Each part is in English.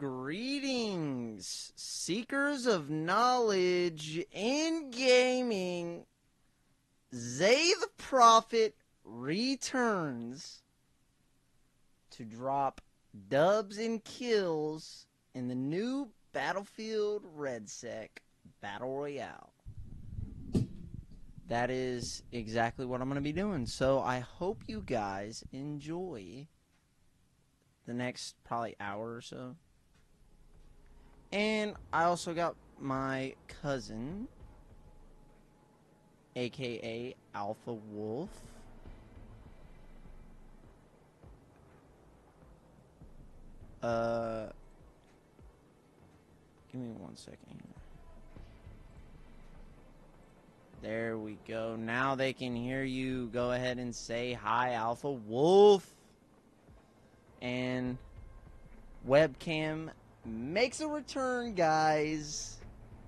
Greetings, seekers of knowledge in gaming. Zay the Prophet returns to drop dubs and kills in the new Battlefield REDSEC Battle Royale. That is exactly what I'm going to be doing. So I hope you guys enjoy the next probably hour or so. And I also got my cousin, aka Alpha Wolf. Give me 1 second here. There we go. Now they can hear you. Go ahead and say hi, Alpha Wolf. And webcam makes a return, guys,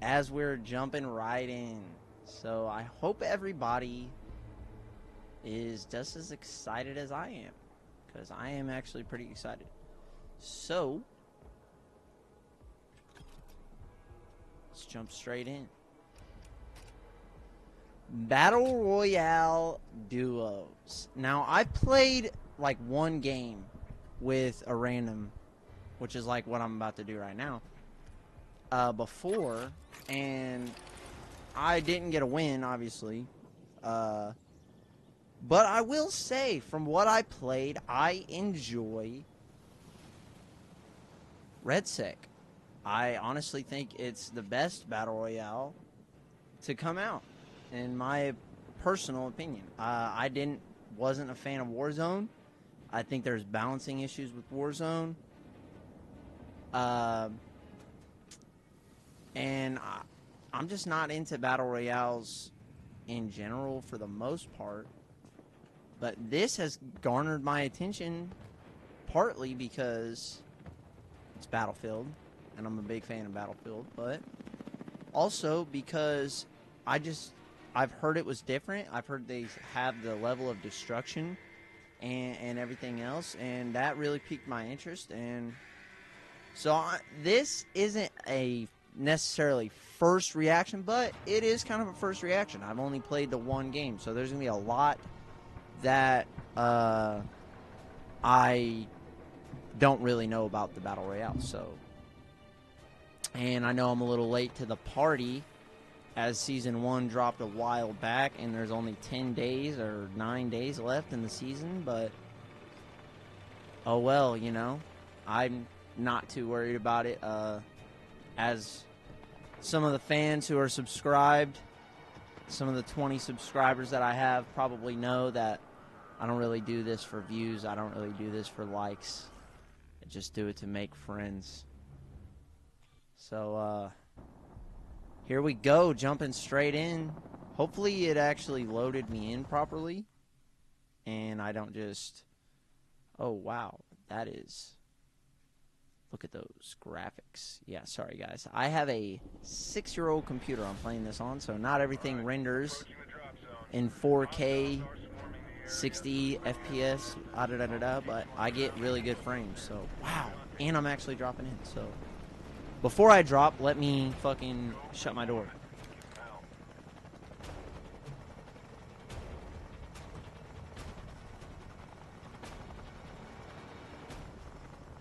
as we're jumping right in. So I hope everybody is just as excited as I am, because I am actually pretty excited. So let's jump straight in. Battle Royale duos. Now, I played like one game with a random, which is like what I'm about to do right now, before, and I didn't get a win, obviously, but I will say, from what I played, I enjoy REDSEC. I honestly think it's the best Battle Royale to come out, in my personal opinion. I wasn't a fan of Warzone. I think there's balancing issues with Warzone. And I'm just not into Battle Royales in general for the most part. But this has garnered my attention partly because it's Battlefield, and I'm a big fan of Battlefield, but also because I've heard it was different. I've heard they have the level of destruction and everything else, and that really piqued my interest. And so this isn't a necessarily first reaction, but it is kind of a first reaction. I've only played the one game, so there's going to be a lot that I don't really know about the Battle Royale. And I know I'm a little late to the party, as Season 1 dropped a while back, and there's only 10 days or 9 days left in the season, but oh well, you know, I'm not too worried about it. As some of the fans who are subscribed, some of the 20 subscribers that I have probably know that I don't really do this for views. I don't really do this for likes. I just do it to make friends. So, here we go, jumping straight in. Hopefully it actually loaded me in properly, and I don't just... Oh, wow. That is... Look at those graphics. Yeah, sorry, guys. I have a 6-year-old computer I'm playing this on, so not everything renders in 4K, 60 FPS, but I get really good frames, so wow. And I'm actually dropping in, so... Before I drop, let me fucking shut my door.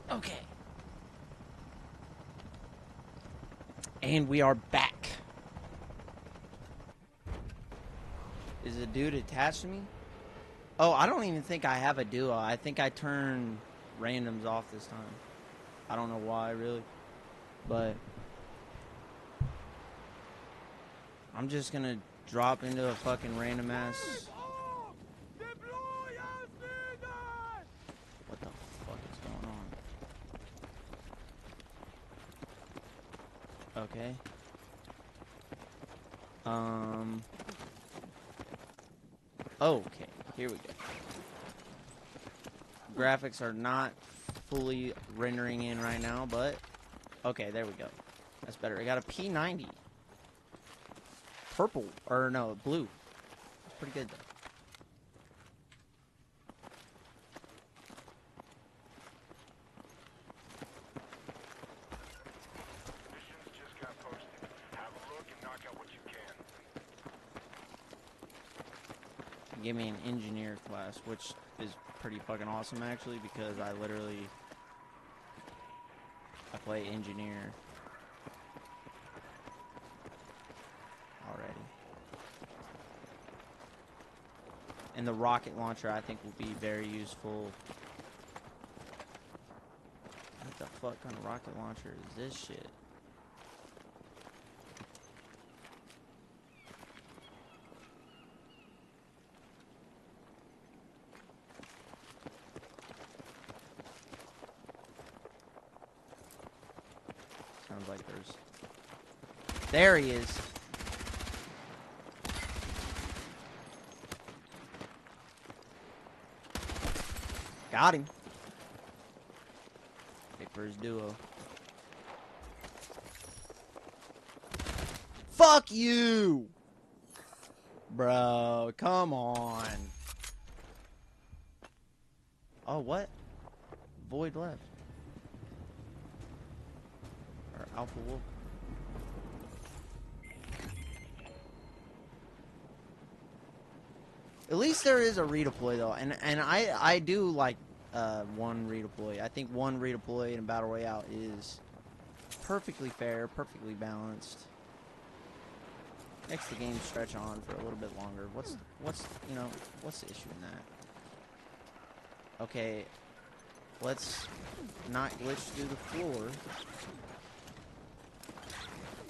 Okay. And we are back. Is a dude attached to me? Oh, I don't even think I have a duo. I think I turned randoms off this time. I don't know why, really. But I'm just gonna drop into a fucking random ass. What the fuck is going on? Okay. Okay, here we go. Graphics are not fully rendering in right now, but okay, there we go. That's better. I got a P90. Purple, or no, blue. It's pretty good, though. give me an engineer class, which is pretty fucking awesome actually, because I play engineer already. And the rocket launcher I think will be very useful. What the fuck kind of rocket launcher is this shit? Sounds like there's... There he is! Got him. Wait for his duo. Fuck you! Bro, come on. Oh, what? Void left. Or Alpha Wolf. At least there is a redeploy though, and I do like one redeploy. I think one redeploy in a battle royale is perfectly fair, perfectly balanced. Makes the game stretch on for a little bit longer. What's the issue in that? Okay, let's not glitch through the floor.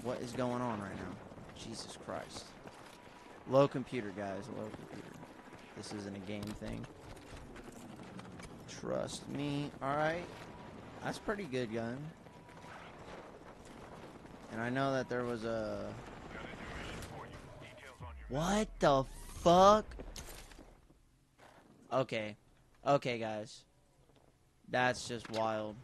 What is going on right now? Jesus Christ. Low computer, guys. Low computer. This isn't a game thing. Trust me. Alright. That's pretty good gun. And I know that there was a... What the fuck? Okay. Okay, guys. That's just wild.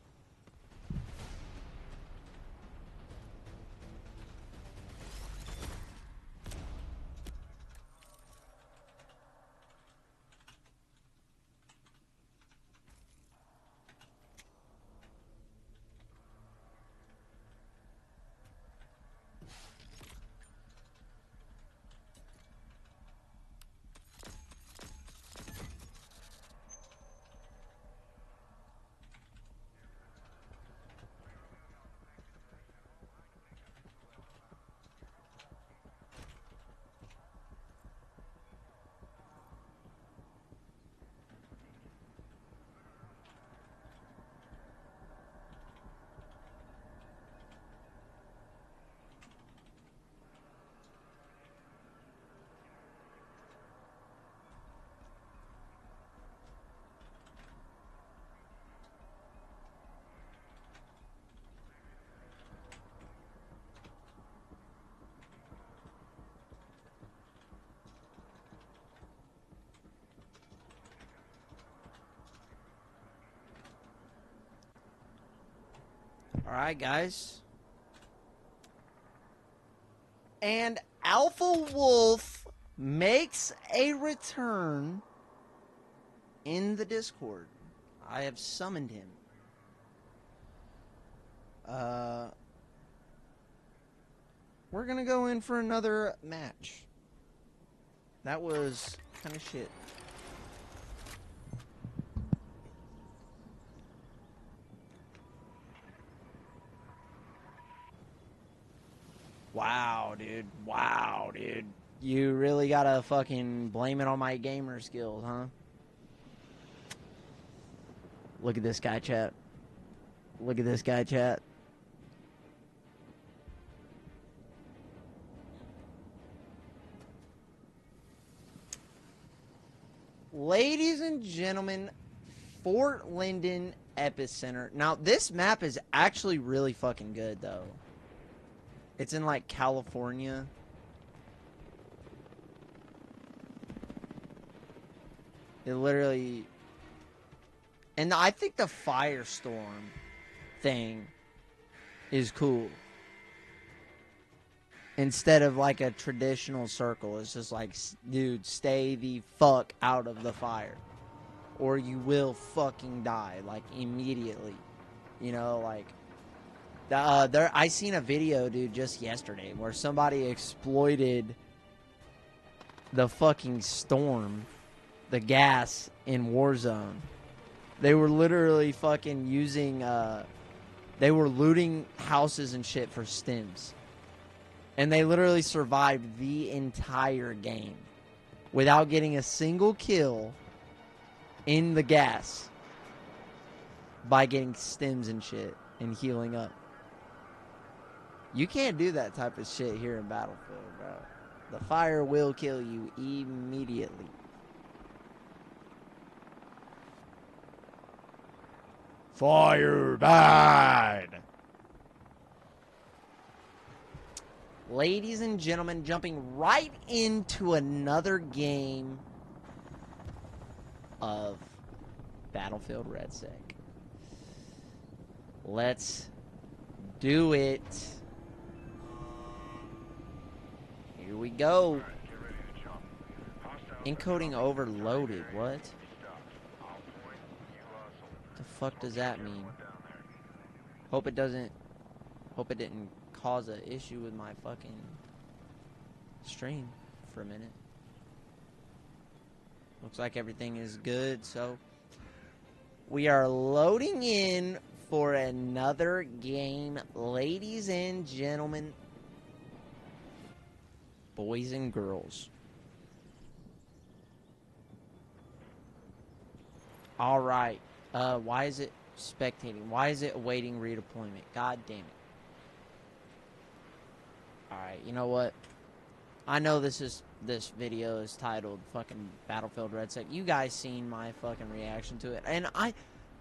Alright, guys. And Alpha Wolf makes a return in the Discord. I have summoned him. We're gonna go in for another match. That was kind of shit. Wow, dude. Wow, dude. You really gotta fucking blame it on my gamer skills, huh? Look at this guy, chat. Look at this guy, chat. Ladies and gentlemen, Fort Linden Epicenter. Now, this map is actually really fucking good, though. It's in, like, California. It literally... And I think the firestorm thing is cool. Instead of, like, a traditional circle. It's just like, dude, stay the fuck out of the fire. Or you will fucking die, like, immediately. You know, like... I seen a video, dude, just yesterday where somebody exploited the fucking storm the gas in Warzone. They were literally fucking using, they were looting houses and shit for stims. And they literally survived the entire game without getting a single kill in the gas by getting stims and shit and healing up. You can't do that type of shit here in Battlefield, bro. The fire will kill you immediately. Fire bad! Ladies and gentlemen, jumping right into another game of Battlefield REDSEC. Let's do it. Here we go. Encoding overloaded. What? The fuck does that mean? Hope it didn't cause an issue with my fucking stream for a minute. Looks like everything is good, so we are loading in for another game, ladies and gentlemen, boys and girls. All right. Why is it spectating? Why is it awaiting redeployment? God damn it. Alright, you know what? I know this video is titled fucking Battlefield REDSEC. You guys seen my fucking reaction to it. And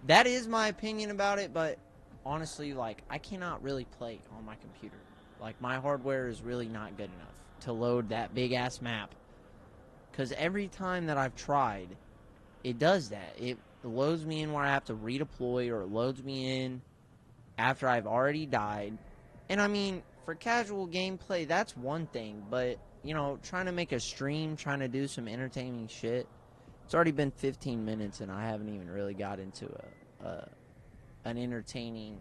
that is my opinion about it, but honestly, like, I cannot really play on my computer. Like, my hardware is really not good enough to load that big ass map. Because every time that I've tried, it does that. It loads me in where I have to redeploy, or it loads me in after I've already died. And I mean, for casual gameplay, that's one thing, but, you know, trying to make a stream, trying to do some entertaining shit, it's already been 15 minutes and I haven't even really got into an entertaining,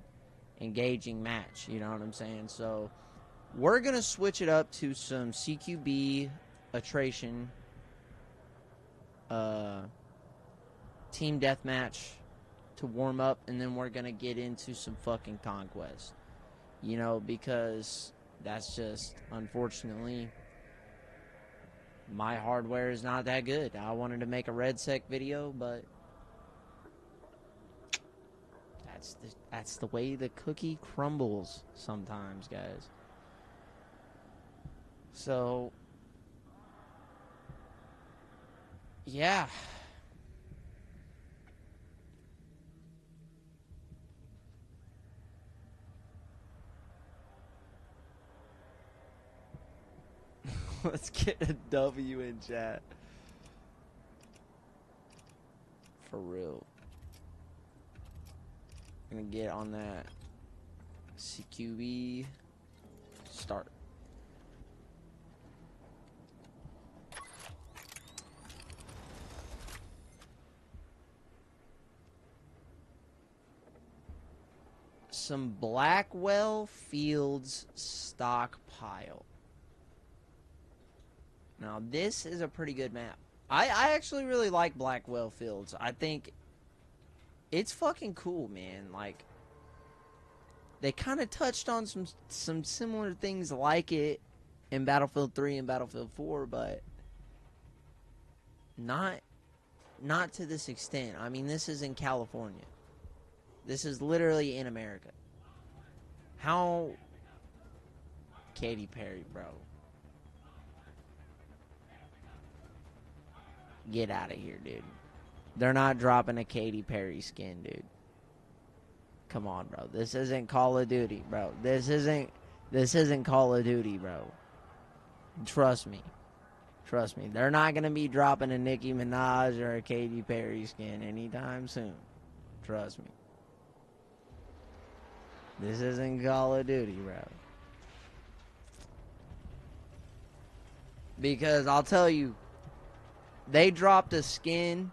engaging match, you know what I'm saying? So, we're going to switch it up to some CQB, Attrition, team deathmatch to warm up, and then we're gonna get into some fucking conquest, you know, because that's just, unfortunately, my hardware is not that good. I wanted to make a REDSEC video, but that's the way the cookie crumbles sometimes, guys. So yeah. Let's get a W in chat. For real. Gonna get on that CQB. Start. Some Blackwell Fields stockpile. Now, this is a pretty good map. I actually really like Blackwell Fields. I think it's fucking cool, man. Like, they kind of touched on some similar things like it in Battlefield 3 and Battlefield 4, but not to this extent. I mean, this is in California. This is literally in America. How... Katy Perry, bro. Get out of here, dude. They're not dropping a Katy Perry skin, dude. Come on, bro. This isn't Call of Duty, bro. This isn't Call of Duty, bro. Trust me. Trust me. They're not going to be dropping a Nicki Minaj or a Katy Perry skin anytime soon. Trust me. This isn't Call of Duty, bro. Because I'll tell you, they dropped a skin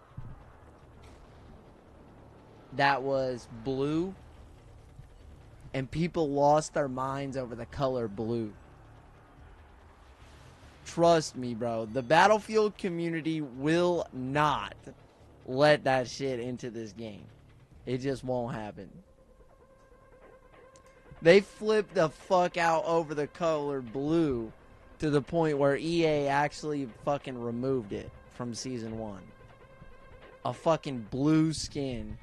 that was blue, and people lost their minds over the color blue. Trust me, bro. The Battlefield community will not let that shit into this game. It just won't happen. They flipped the fuck out over the color blue to the point where EA actually fucking removed it from Season 1. A fucking blue skin.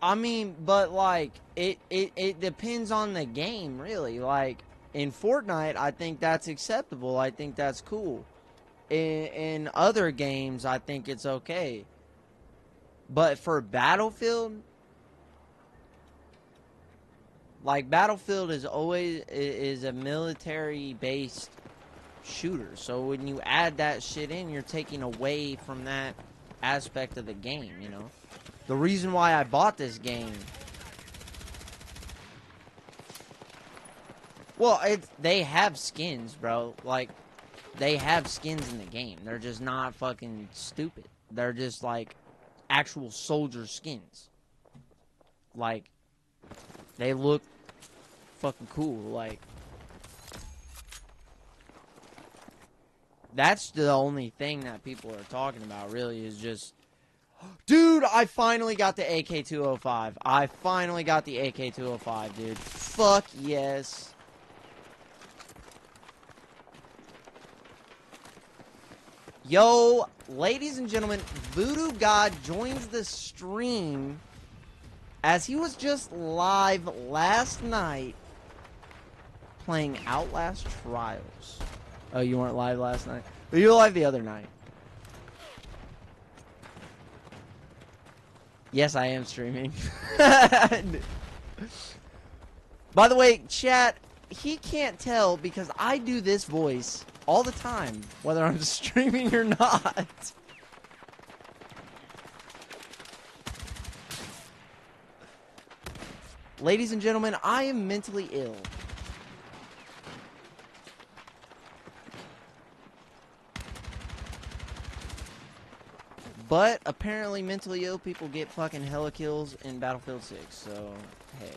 I mean, but like, it depends on the game, really. Like, in Fortnite, I think that's acceptable. I think that's cool. In other games, I think it's okay. But for Battlefield, like, Battlefield is always is a military-based shooter. So when you add that shit in, you're taking away from that aspect of the game, you know? The reason why I bought this game... Well, they have skins, bro. Like, they have skins in the game. They're just not fucking stupid. They're just, like, actual soldier skins. Like, they look fucking cool. Like, that's the only thing that people are talking about, really, is just... Dude, I finally got the AK-205. I finally got the AK-205, dude. Fuck yes. Yo, ladies and gentlemen, Voodoo God joins the stream as he was just live last night playing Outlast Trials. Oh, you weren't live last night? But you were live the other night. Yes, I am streaming. By the way, chat, he can't tell because I do this voice all the time, whether I'm streaming or not. Ladies and gentlemen, I am mentally ill. But apparently mentally ill people get fucking hella kills in Battlefield 6, so hey.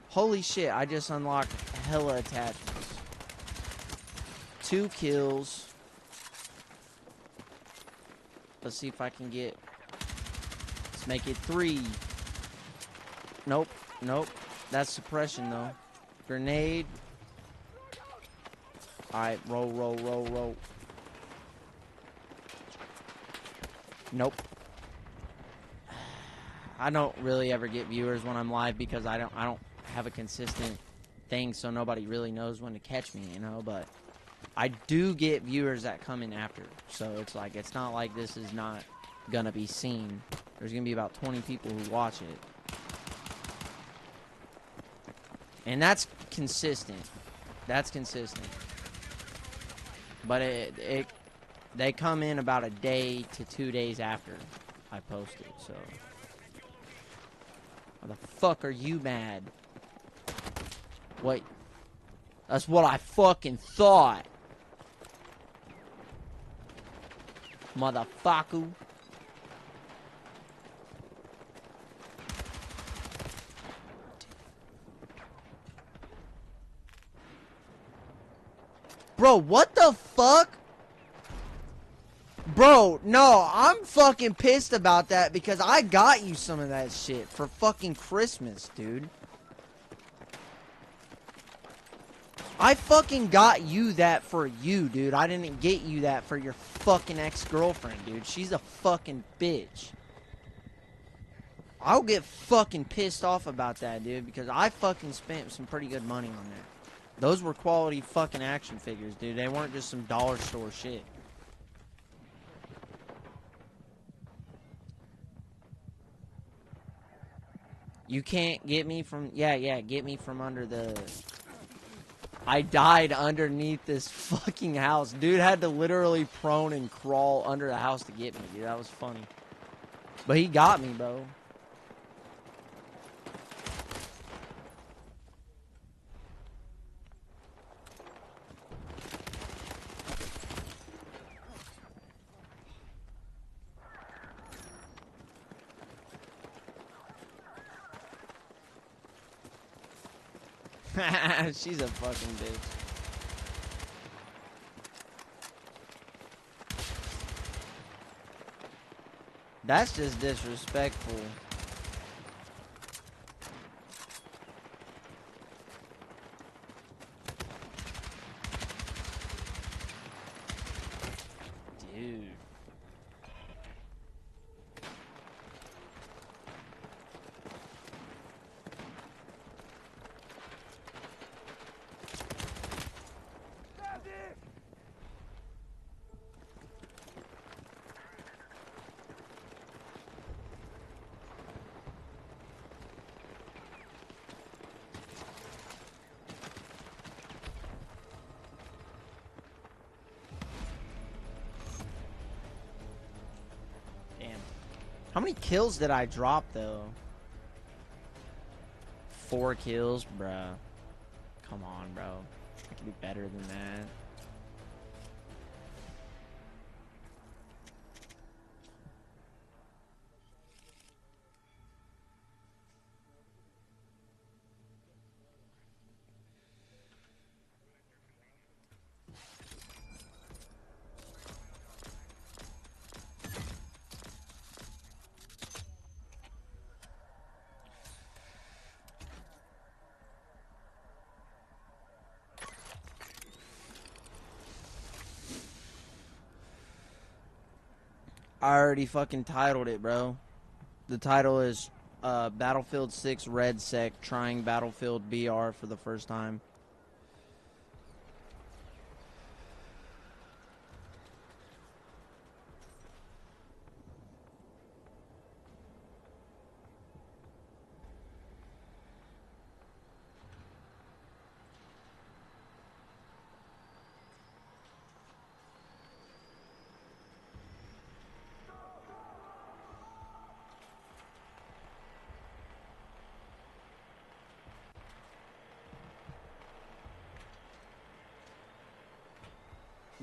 Holy shit, I just unlocked hella attachments. 2 kills. Let's see if I can get... Let's make it 3. Nope, nope. That's suppression though. Grenade. Alright, roll, roll, roll, roll. Nope. I don't really ever get viewers when I'm live because I don't have a consistent thing, so nobody really knows when to catch me, you know, but I do get viewers that come in after. So it's like, it's not like this is not gonna be seen. There's gonna be about 20 people who watch it. And that's consistent. That's consistent. But they come in about a day to 2 days after I post it, so. Why the fuck are you mad? Wait. That's what I fucking thought. Motherfucker. Bro, what the fuck? Bro, no, I'm fucking pissed about that because I got you some of that shit for fucking Christmas, dude. I fucking got you that for you, dude. I didn't get you that for your fucking ex-girlfriend, dude. She's a fucking bitch. I'll get fucking pissed off about that, dude, because I fucking spent some pretty good money on that. Those were quality fucking action figures, dude. They weren't just some dollar store shit. You can't get me from... Yeah, get me from under the... I died underneath this fucking house. Dude had to literally prone and crawl under the house to get me, dude. That was funny. But he got me, bro. She's a fucking bitch. That's just disrespectful. Dude. How many kills did I drop, though? 4 kills? Bruh. Come on, bro. I can do better than that. I already fucking titled it, bro. The title is Battlefield 6 REDSEC trying Battlefield BR for the first time.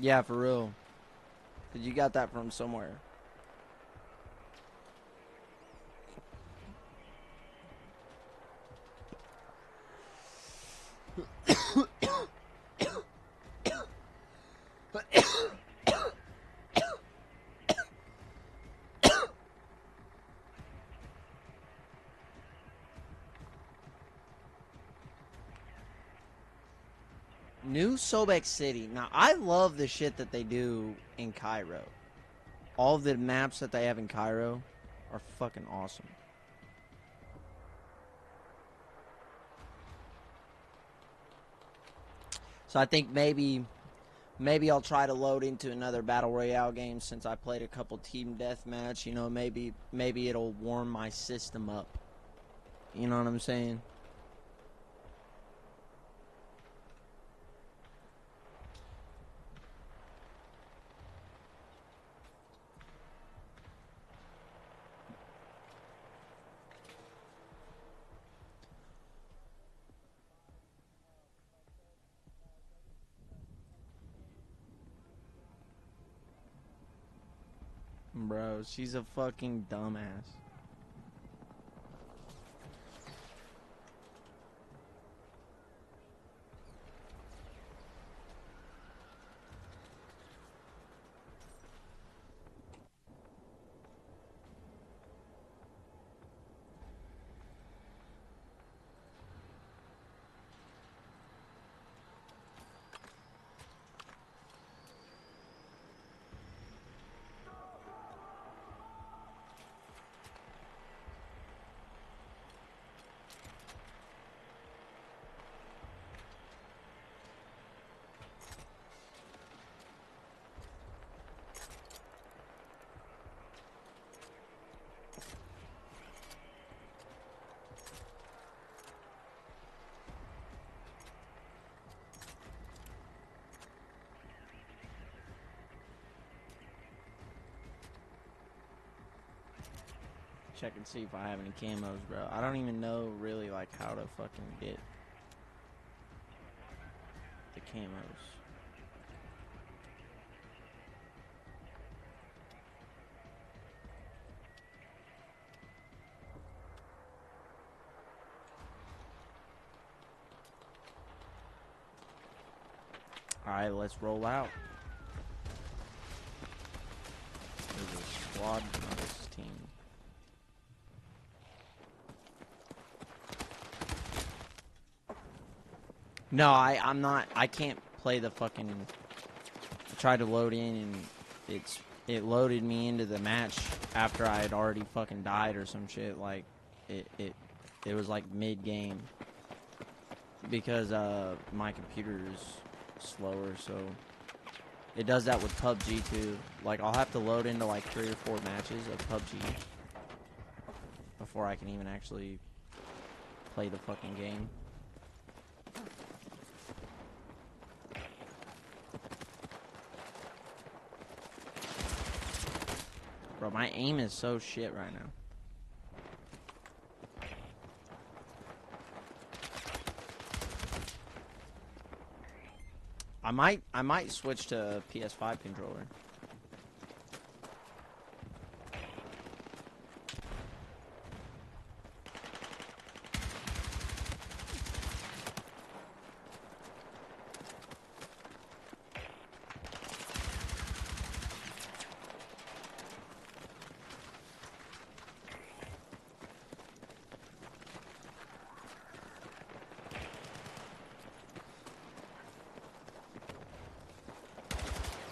Yeah, for real. Cause you got that from somewhere. New Sobek City. Now, I love the shit that they do in Cairo. All of the maps that they have in Cairo are fucking awesome. So I think maybe I'll try to load into another Battle Royale game since I played a couple Team Deathmatch. You know, maybe it'll warm my system up. You know what I'm saying? Bro, she's a fucking dumbass. Check and see if I have any camos, bro. I don't even know really like how to fucking get the camos. Alright, let's roll out. There's a squad on this team. No, I'm not. I can't play the fucking. I tried to load in and it loaded me into the match after I had already fucking died or some shit. Like it was like mid game because my computer is slower, so it does that with PUBG too. Like I'll have to load into like 3 or 4 matches of PUBG before I can even actually play the fucking game. Bro, my aim is so shit right now. I might switch to PS5 controller.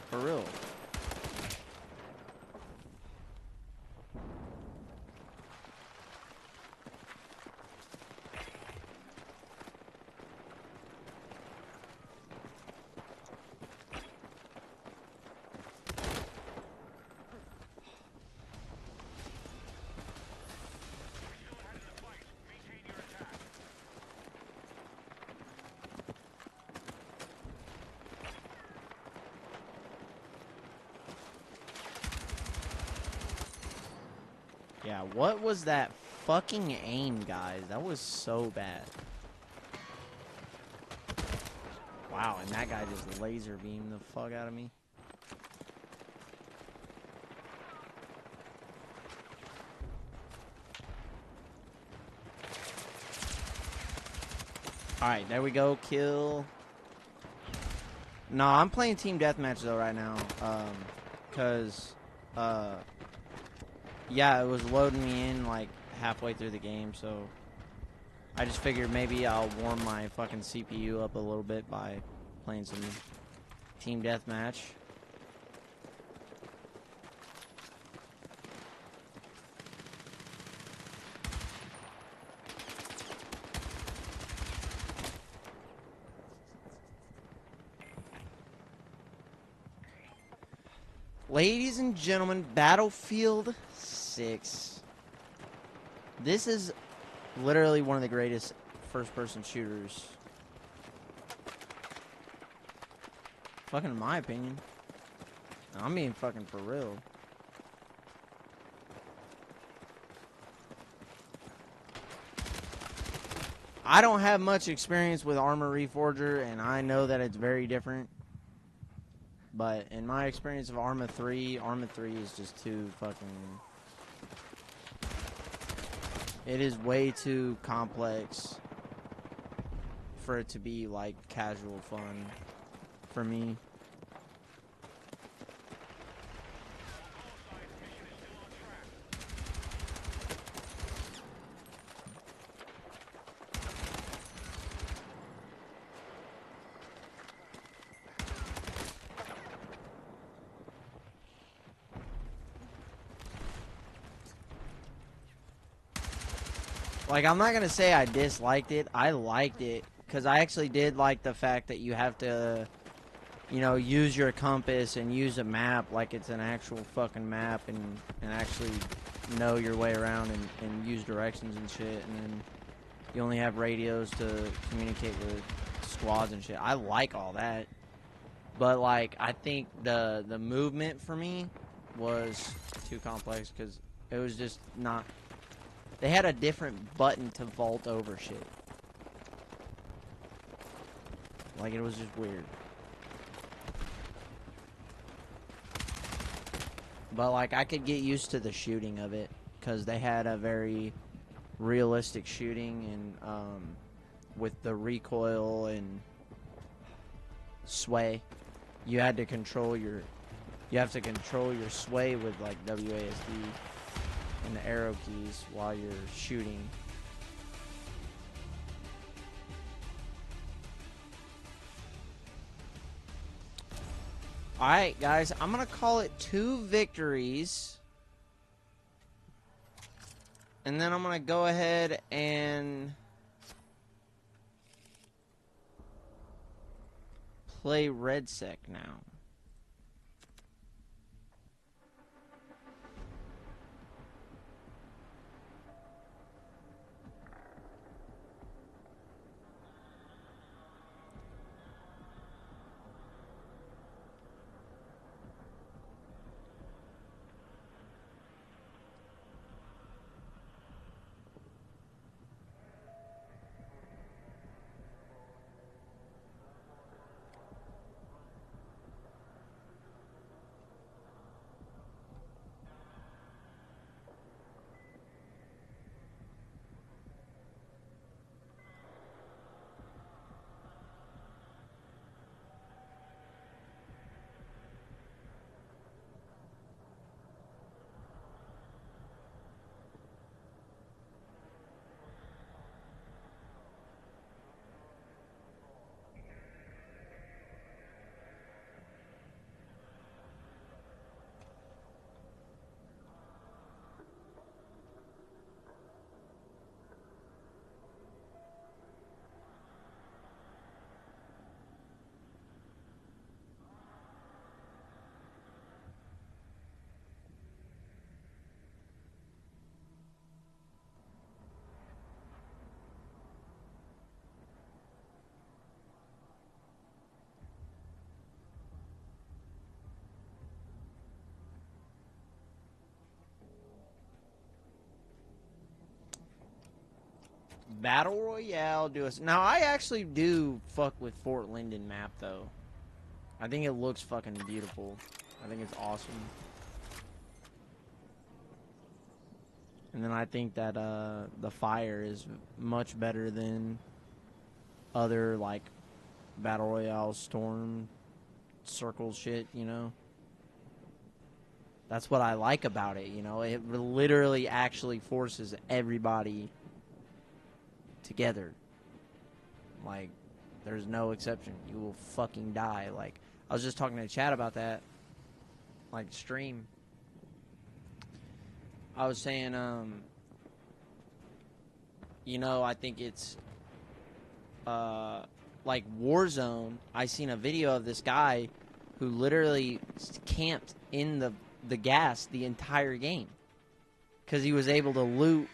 For real. Yeah, what was that fucking aim, guys? That was so bad. Wow, and that guy just laser beamed the fuck out of me. Alright, there we go, kill. No, I'm playing team deathmatch though right now. Yeah, it was loading me in like halfway through the game, so I just figured maybe I'll warm my fucking CPU up a little bit by playing some team deathmatch. Ladies and gentlemen, Battlefield 6. This is literally one of the greatest first-person shooters. Fucking in my opinion. I'm being fucking for real. I don't have much experience with Armor Reforger, and I know that it's very different. But in my experience of Arma 3 is just too fucking... It is way too complex for it to be, like, casual fun for me. Like, I'm not gonna say I disliked it. I liked it, because I actually did like the fact that you have to, you know, use your compass and use a map like it's an actual fucking map and actually know your way around and use directions and shit, and then you only have radios to communicate with squads and shit. I like all that. But, like, I think the movement for me was too complex, because it was just not... They had a different button to vault over shit. Like, it was just weird. But, like, I could get used to the shooting of it, because they had a very realistic shooting, and with the recoil and sway. You had to control your, you have to control your sway with like WASD and the arrow keys while you're shooting. Alright, guys, I'm going to call it 2 victories. And then I'm going to go ahead and play REDSEC now. Battle Royale, do us. Now, I actually do fuck with Fort Linden map, though. I think it looks fucking beautiful. I think it's awesome. And then I think that the fire is much better than other, like, Battle Royale storm circle shit, you know? That's what I like about it, you know? It literally actually forces everybody together. Like, there's no exception. You will fucking die. Like, I was just talking to chat about that, like, stream. I was saying, you know, I think it's, like, Warzone. I seen a video of this guy who literally camped in the gas the entire game. Because he was able to loot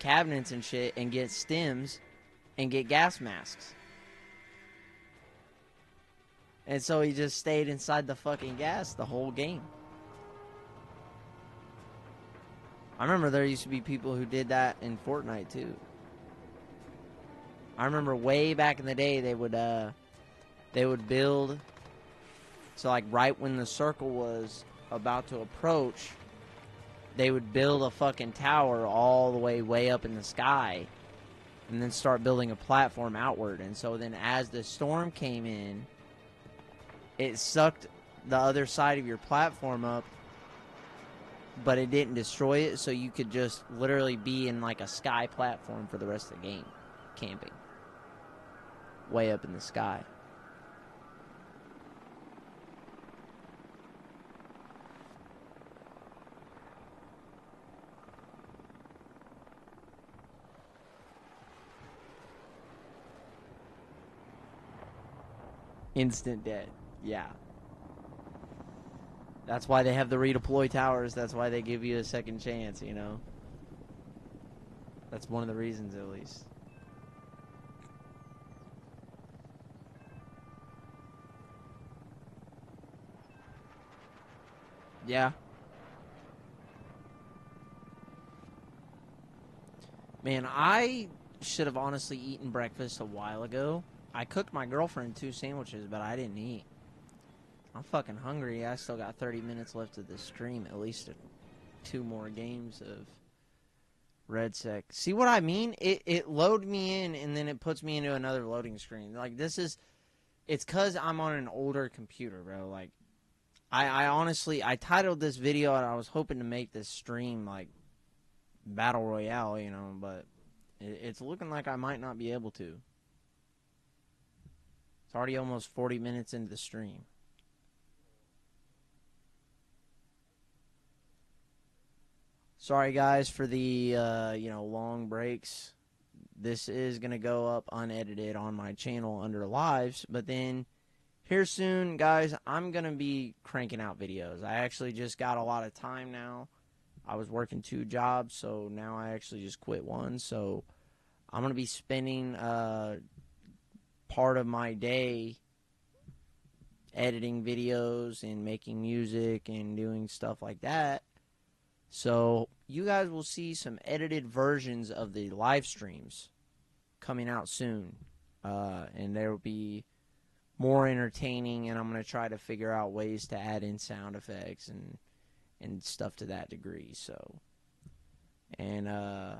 cabinets and shit and get stims and get gas masks. And so he just stayed inside the fucking gas the whole game. I remember there used to be people who did that in Fortnite too. I remember way back in the day they would build, so like right when the circle was about to approach, they would build a fucking tower all the way up in the sky and then start building a platform outward. And so then as the storm came in, it sucked the other side of your platform up, but it didn't destroy it, so you could just literally be in like a sky platform for the rest of the game, camping way up in the sky. Instant dead. Yeah. That's why they have the redeploy towers. That's why they give you a second chance, you know? That's one of the reasons, at least. Yeah. Man, I should have honestly eaten breakfast a while ago. I cooked my girlfriend 2 sandwiches, but I didn't eat. I'm fucking hungry. I still got 30 minutes left of this stream. At least 2 more games of REDSEC. See what I mean? It load me in and then it puts me into another loading screen. Like this is, it's cause I'm on an older computer, bro. Like I honestly, I titled this video and I was hoping to make this stream like Battle Royale, you know, but it's looking like I might not be able to. It's already almost 40 minutes into the stream. Sorry guys for the you know, long breaks. This is gonna go up unedited on my channel under lives, but then here soon, guys, I'm gonna be cranking out videos. I actually just got a lot of time now. I was working 2 jobs, so now I actually just quit one. So I'm gonna be spending part of my day editing videos and making music and doing stuff like that. So you guys will see some edited versions of the live streams coming out soon. And there will be more entertaining, and I'm going to try to figure out ways to add in sound effects and stuff to that degree. So I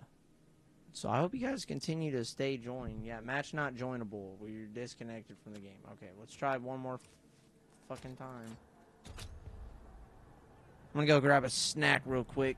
hope you guys continue to stay joined. Yeah, match not joinable. We're disconnected from the game. Okay, let's try one more fucking time. I'm gonna go grab a snack real quick.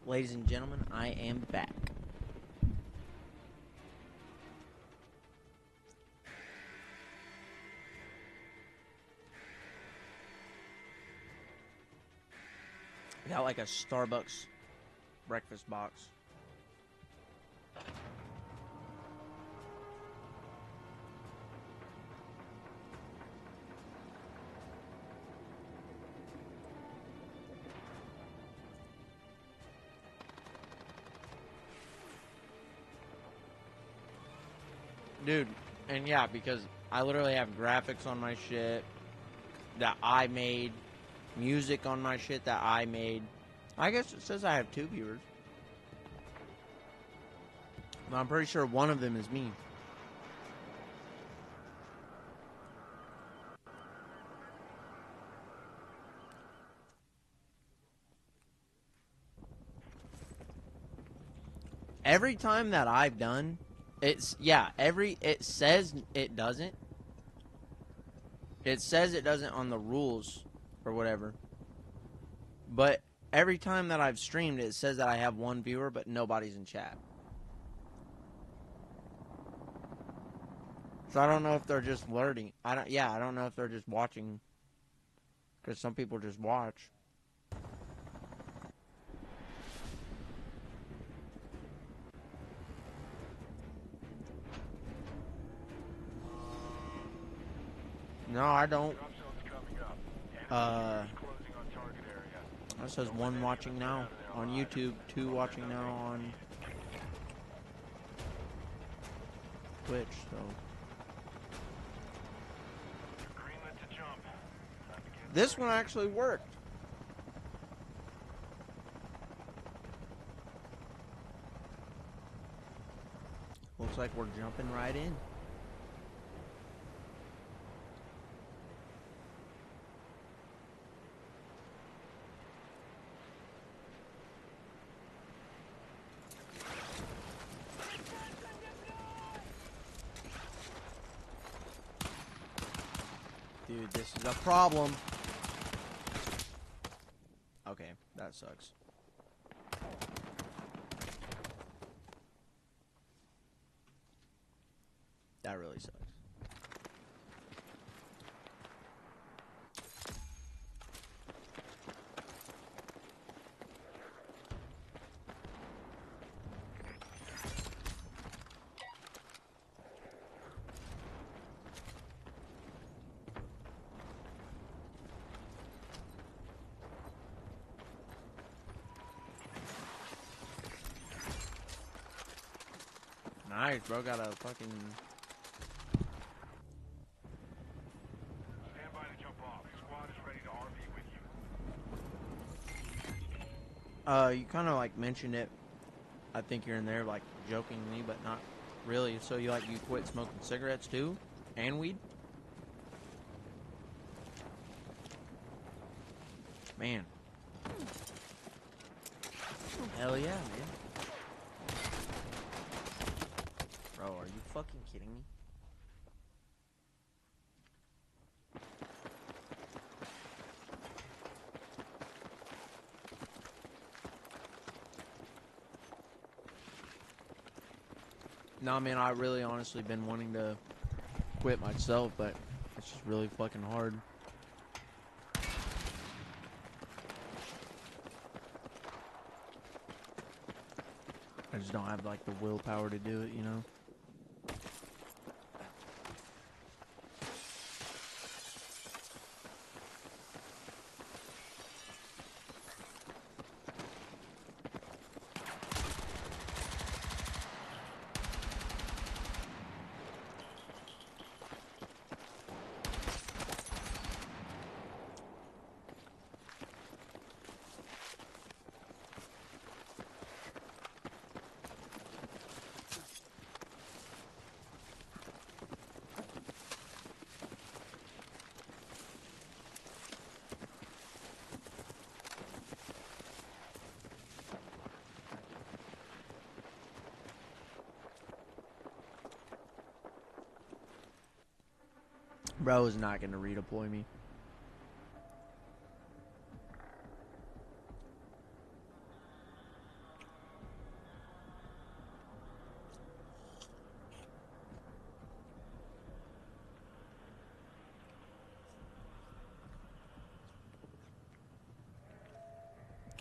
Ladies and gentlemen, I am back. I got like a Starbucks breakfast box. Dude, and yeah, because I literally have graphics on my shit that I made, music on my shit that I made. I guess it says I have 2 viewers. But I'm pretty sure one of them is me. Every time that I've done, it says it doesn't. It says it doesn't on the rules or whatever. But every time that I've streamed, it says that I have 1 viewer, but nobody's in chat. So I don't know if they're just alerting. I don't know if they're just watching. Because some people just watch. No, I don't. It says 1 watching now on YouTube, 2 watching now on Twitch, so. This one actually worked. Looks like we're jumping right in. Dude, this is a problem. Okay, that sucks. That really sucks. Nice, bro. Got a fucking... Stand by to jump off. Squad is ready to RV with you. You kind of like mentioned it. I think you're in there like jokingly, but not really. So you quit smoking cigarettes too, and weed? Man. Hell yeah, man. Bro, are you fucking kidding me? Nah, man, I really honestly been wanting to quit myself, but it's just really fucking hard. I just don't have like the willpower to do it, you know? Bro is not gonna redeploy me.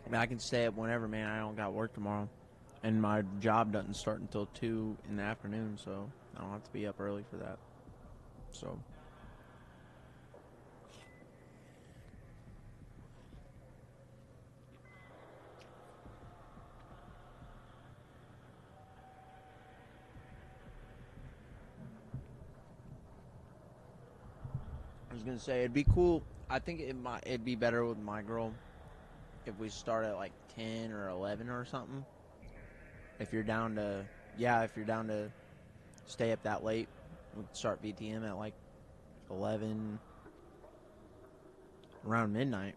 I mean, I can stay up whenever, man. I don't got work tomorrow. And my job doesn't start until 2 in the afternoon, so I don't have to be up early for that. So... I was gonna say it'd be cool. I think it'd be better with my girl if we start at like 10 or 11 or something. If you're down to stay up that late, we could start VTM at like 11, around midnight.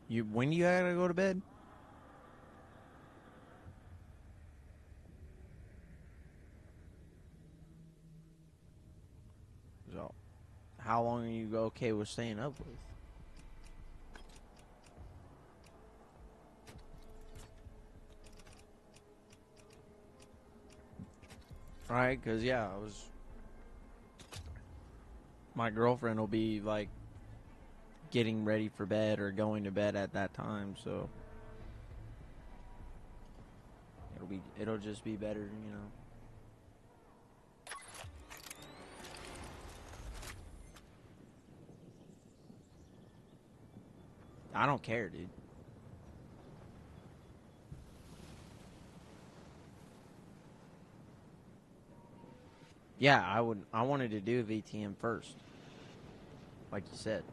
When do you gotta go to bed? So, how long are you okay with staying up with? Right, because yeah, my girlfriend will be like getting ready for bed or going to bed at that time, so it'll just be better, you know. I don't care, dude. Yeah, I wanted to do VTM first, like you said.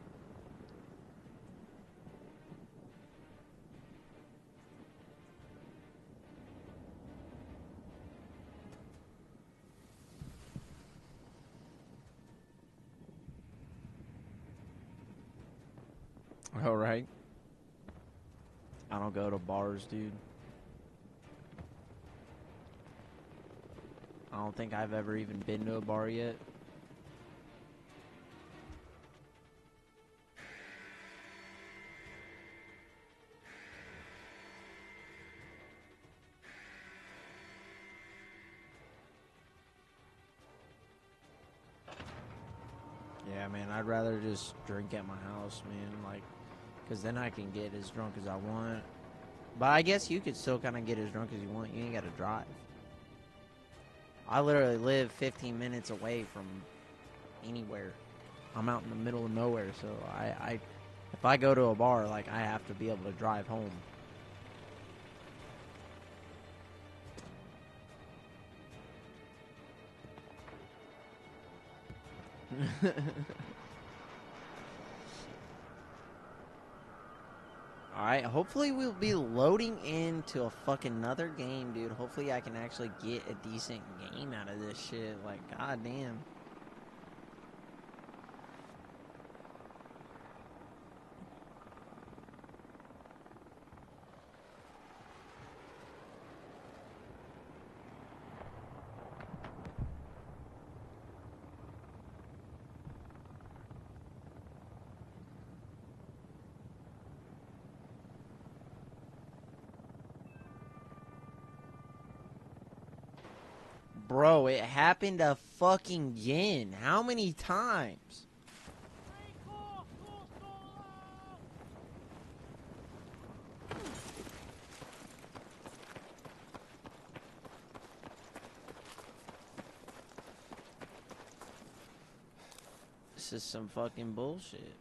All right. I don't go to bars, dude. I don't think I've ever even been to a bar yet. Yeah, man, I'd rather just drink at my house, man, like, because then I can get as drunk as I want. But I guess you could still kind of get as drunk as you want. You ain't got to drive. I literally live 15 minutes away from anywhere. I'm out in the middle of nowhere, so if I go to a bar, like, I have to be able to drive home. Alright, hopefully we'll be loading into a fucking another game, dude. Hopefully I can actually get a decent game out of this shit. Like, goddamn. Bro, it happened a fucking again. How many times? This is some fucking bullshit.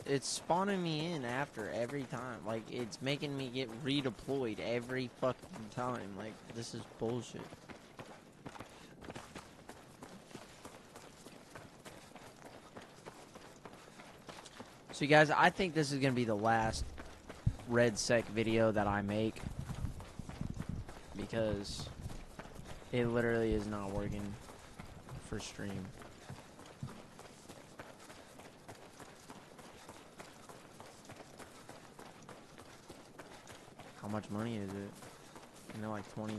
It's spawning me in after every time. Like, it's making me get redeployed every fucking time. Like, this is bullshit. So, you guys, I think this is going to be the last REDSEC video that I make. Because it literally is not working for stream. How much money is it? You know, like 20.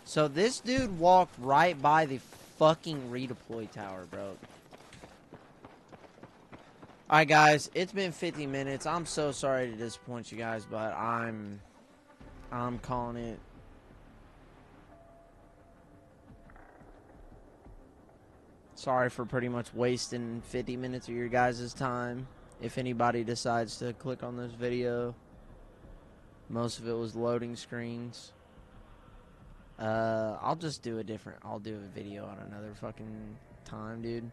So this dude walked right by the fucking redeploy tower, bro. Alright, guys, it's been 50 minutes. I'm so sorry to disappoint you guys, but I'm calling it. Sorry for pretty much wasting 50 minutes of your guys' time. If anybody decides to click on this video, most of it was loading screens. I'll just do I'll do a video on another fucking time, dude.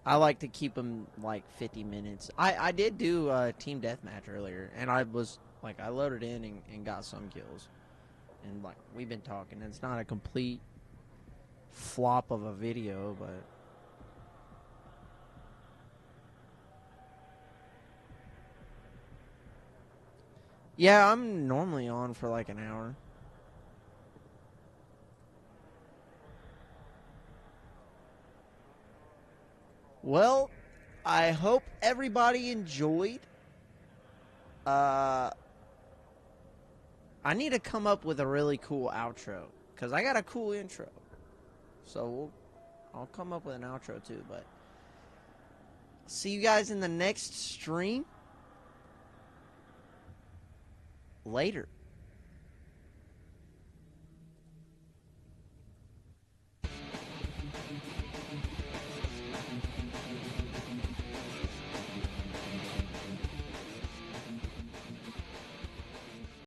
I like to keep them like 50 minutes. I did do a team deathmatch earlier, and I loaded in and got some kills. And like, we've been talking. It's not a complete flop of a video, but yeah, I'm normally on for like an hour. Well, I hope everybody enjoyed. I need to come up with a really cool outro, because I got a cool intro. So I'll come up with an outro too, but see you guys in the next stream. Later.